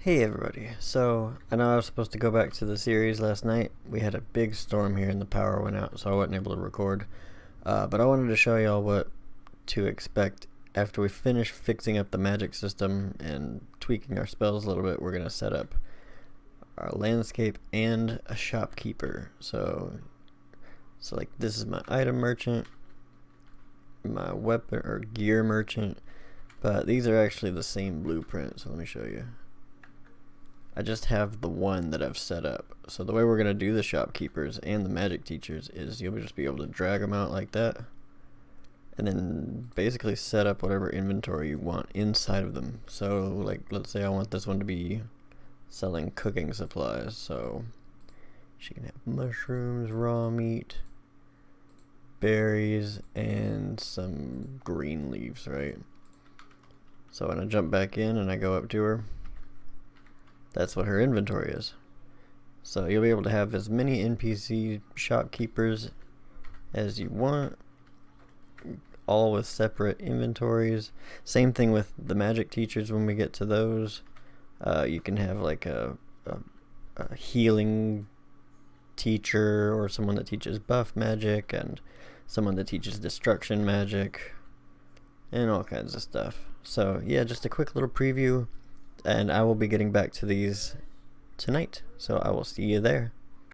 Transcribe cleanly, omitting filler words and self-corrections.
Hey everybody, so I know I was supposed to go back to the series last night. We had a big storm here and the power went out, so I wasn't able to record. But I wanted to show y'all what to expect after we finish fixing up the magic system and tweaking our spells a little bit. We're going to set up our landscape and a shopkeeper. So like this is my item merchant, my weapon or gear merchant, but these are actually the same blueprint, so let me show you. I just have the one that I've set up. So the way we're going to do the shopkeepers and the magic teachers is you'll just be able to drag them out like that and then basically set up whatever inventory you want inside of them. So like let's say I want this one to be selling cooking supplies, so she can have mushrooms, raw meat, berries, and some green leaves, right? So when I jump back in and I go up to her, that's what her inventory is. So you'll be able to have as many NPC shopkeepers as you want, all with separate inventories. Same thing with the magic teachers when we get to those. You can have like a healing teacher or someone that teaches buff magic and someone that teaches destruction magic and all kinds of stuff. So yeah, just a quick little preview. And I will be getting back to these tonight, so I will see you there.